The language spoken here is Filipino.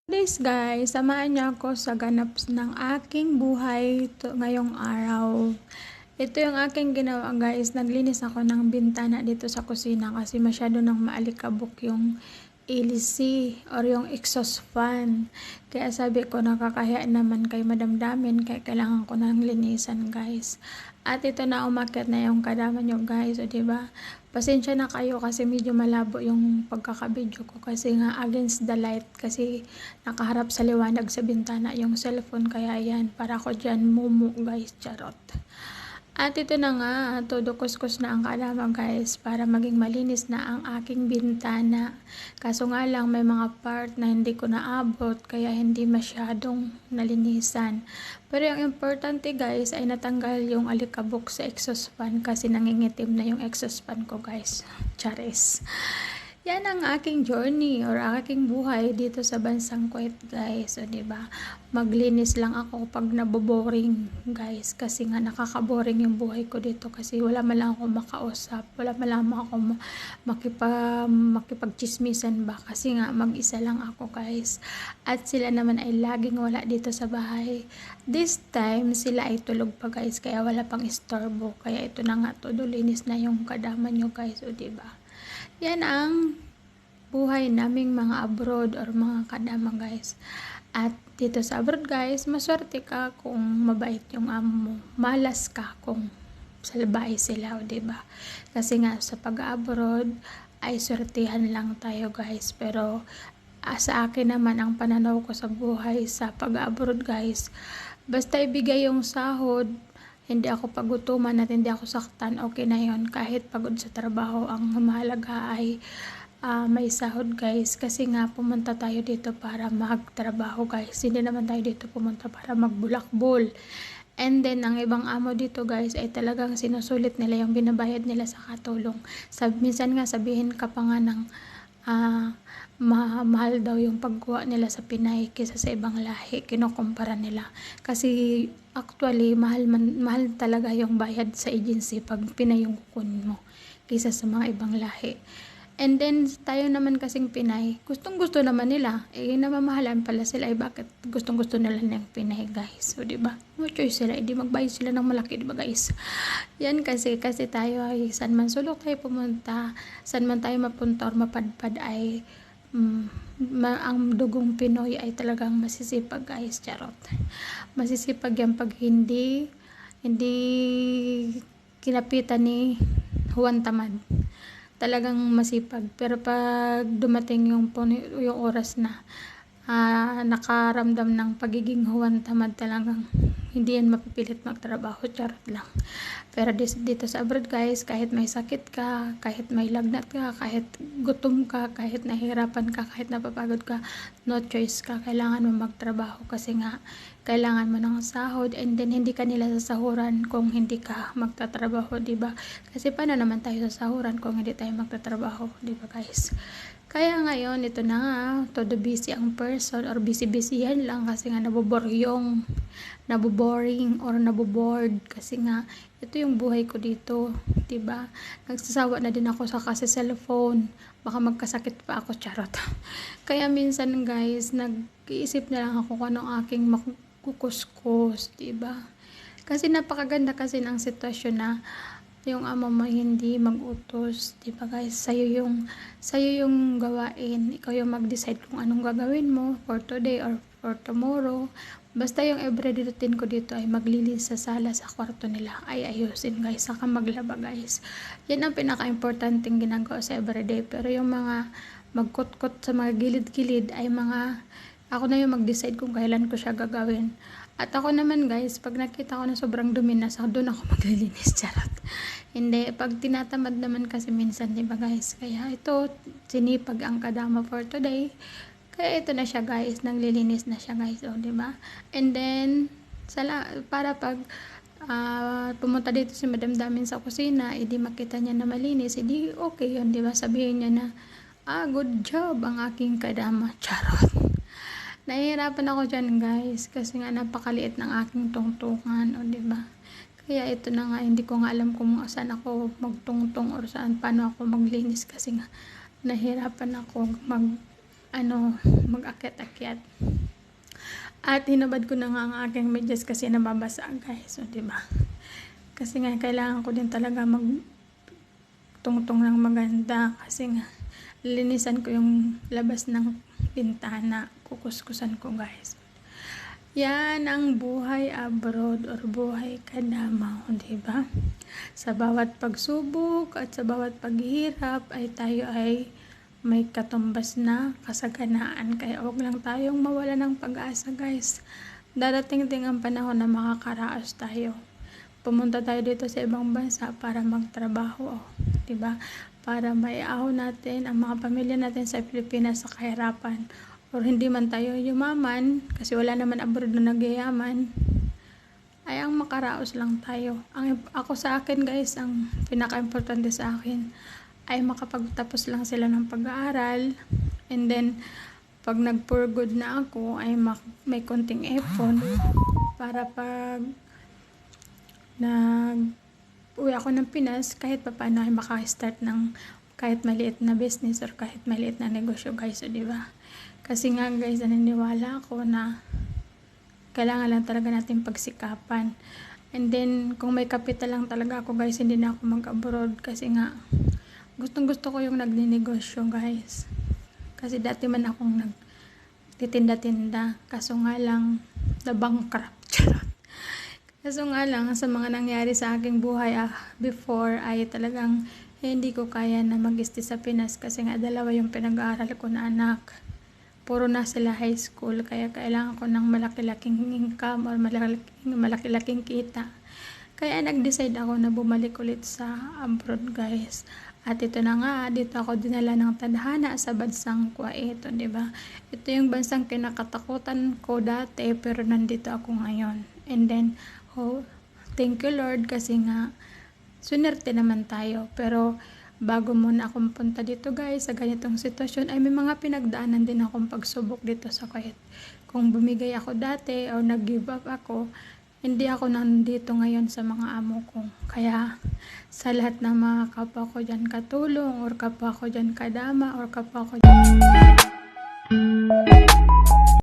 Please guys, samahan niyo ako sa ganap ng aking buhay ngayong araw. Ito yung aking ginawa guys, naglinis ako ng bintana dito sa kusina kasi masyado nang maalikabok yung LC or yung exhaust fan. Kaya sabi ko nakakahiya naman kay madamdamin kaya kailangan ko nang linisan guys. At ito na umakyat na yung kadama nyo guys, o diba? Pasensya na kayo kasi medyo malabo yung pagkakabidyo ko kasi nga against the light kasi nakaharap sa liwanag sa bintana yung cellphone kaya yan para ko dyan mumu guys, charot. At ito na nga, todo kuskus na ang kadama guys para maging malinis na ang aking bintana. Kaso nga lang may mga part na hindi ko naabot kaya hindi masyadong nalinisan. Pero yung importante guys ay natanggal yung alikabok sa exhaust fan kasi nangingitim na yung exhaust fan ko guys. Charis. Yan ang aking journey or aking buhay dito sa bansang Kuwait guys. O diba? Maglinis lang ako pag naboboring guys kasi nga nakakaboring yung buhay ko dito kasi wala man lang ako makausap, wala man lang ako makipagchismisan ba kasi nga mag-isa lang ako guys. At sila naman ay laging wala dito sa bahay. This time sila ay tulog pa guys kaya wala pang istorbo. Kaya ito na nga, todo linis na yung kadama nyo guys. O diba? Yan ang buhay naming mga abroad or mga kadama guys. At dito sa abroad guys, maswerte ka kung mabait yung amo mo. Malas ka kung salbahe sila, o diba? Kasi nga sa pag-abroad ay swertihan lang tayo guys. Pero sa akin naman ang pananaw ko sa buhay sa pag-abroad guys, basta ibigay yung sahod, hindi ako pagutuman at hindi ako saktan, okay na yon. Kahit pagod sa trabaho, ang mahalaga ay may sahod guys. Kasi nga pumunta tayo dito para magtrabaho guys. Hindi naman tayo dito pumunta para magbulakbol. And then ang ibang amo dito guys ay talagang sinusulit nila yung binabayad nila sa katulong. Minsan nga sabihin ka pa nga ng mahal daw yung pagkuha nila sa Pinay kaysa sa ibang lahi, kinukumpara nila. Kasi actually mahal talaga yung bayad sa agency pag Pinay yung kukunin mo kaysa sa mga ibang lahi. And then tayo naman kasing Pinay, gustong gusto naman nila, namamahalan pala sila, bakit gustong gusto nila ng Pinay guys, o diba? No choice sila, hindi magbayad sila ng malaki, diba guys? Yan kasi tayo ay saan man sulok tayo pumunta, saan man tayo mapunta or mapadpad ay ang dugong Pinoy ay talagang masisipag guys, charot. Masisipag yan pag hindi kinapitan ni Juan Tamad. Talagang masipag. Pero pag dumating yung oras na nakaramdam ng pagiging Juan Tamad, talagang hindi yan mapipilit magtrabaho, charot lang. Pero dito sa abroad guys, kahit may sakit ka, kahit may lagnat ka, kahit gutom ka, kahit nahihirapan ka, kahit napapagod ka, no choice ka, kailangan mo magtrabaho kasi nga kailangan mo ng sahod. And then hindi ka nila sasahuran kung hindi ka magtatrabaho, diba? Kasi paano naman tayo sasahuran kung hindi tayo magtatrabaho, diba guys? Kaya ngayon, ito na nga, todo busy ang person or busy-busyhan lang kasi nga naboboring or nabobored kasi nga ito yung buhay ko dito, diba? Nagsasawa na din ako sa kasi cellphone, baka magkasakit pa ako, charot. Kaya minsan guys, nag-iisip na lang ako kung anong aking makukuskus, diba? Kasi napakaganda kasi ng sitwasyon na yung amo mo hindi mag-utos, diba guys? Sa'yo yung gawain, ikaw yung mag-decide kung anong gagawin mo for today or for tomorrow. Basta yung everyday routine ko dito ay maglinis sa sala, sa kwarto nila, ay ayusin guys, saka maglaba guys. Yan ang pinaka-importanting ginagawa sa everyday. Pero yung mga magkot-kot sa mga gilid-gilid ay ako na yung mag-decide kung kailan ko siya gagawin. At ako naman guys, pag nakita ko na sobrang dumi na, doon ako maglilinis, charot. Hindi, pag tinatamad naman kasi minsan, diba guys? Kaya ito, sinipag ang kadama for today. Kaya ito na siya guys, naglilinis na siya guys, o diba? And then, para pag pumunta dito si Madam Damin sa kusina, edi makita niya na malinis, edi okay yun, diba? Sabihin niya na, good job ang aking kadama, charot. Nahihirapan ako dyan guys kasi nga napakaliit ng aking tungtungan, o diba? Kaya ito na nga, hindi ko nga alam kung saan ako magtungtong or paano ako maglinis kasi nga nahihirapan ako mag-akyat-akyat. At hinabad ko na nga ang aking medyas kasi nababasa, guys. So, diba? Kasi nga, kailangan ko din talaga magtungtong ng maganda. Kasi nga, linisan ko yung labas ng bintana. Kukuskusan ko, guys. Yan ang buhay abroad or buhay kadamaw, diba? Sa bawat pagsubok at sa bawat paghihirap ay tayo ay may katumbas na kasaganaan. Kaya huwag lang tayong mawala ng pag-asa, guys. Darating din ang panahon na makakaraos tayo. Pumunta tayo dito sa ibang bansa para magtrabaho, diba? Para maiahon natin ang mga pamilya natin sa Pilipinas sa kahirapan. Or hindi man tayo yumaman, kasi wala naman abroad na nagyayaman, ay ang makaraos lang tayo. Ako sa akin, guys, ang pinaka-importante sa akin ay makapagtapos lang sila ng pag-aaral, and then pag nag-for good na ako ay may konting ipon para pag uwi ako ng Pinas, kahit paano ay maka-start ng kahit maliit na business or kahit maliit na negosyo, guys. So, diba? Kasi nga, guys, naniniwala ako na kailangan lang talaga natin pagsikapan. And then, kung may kapital lang talaga ako, guys, hindi na ako mag-abroad. Kasi nga, gustong-gusto ko yung nagninegosyo, guys. Kasi dati man akong nagtitinda-tinda. Kaso nga lang, na-bankrupt. Kaso nga lang, sa mga nangyari sa aking buhay before, ay talagang hindi ko kaya na mag-stay sa Pinas. Kasi nga, dalawa yung pinag-aaral ko na anak. Puro na sila high school. Kaya kailangan ko ng malaki-laking income or malaki-laking kita. Kaya nag-decide ako na bumalik ulit sa abroad, guys. At ito na nga, dito ako dinala ng tadhana sa bansang Kuwait, diba? Ito yung bansang kinakatakutan ko dati, pero nandito ako ngayon. And then, thank you Lord, kasi nga, sunerte naman tayo. Pero, bago muna akong punta dito, guys, sa ganitong sitwasyon, ay may mga pinagdaanan din akong pagsubok dito sa Kuwait. Kung bumigay ako dati o nag-give up ako, hindi ako nandito ngayon sa mga amo ko. Kaya sa lahat ng mga kapwa ko dyan katulong, or kapwa ko dyan kadama, or kapwa ko dyan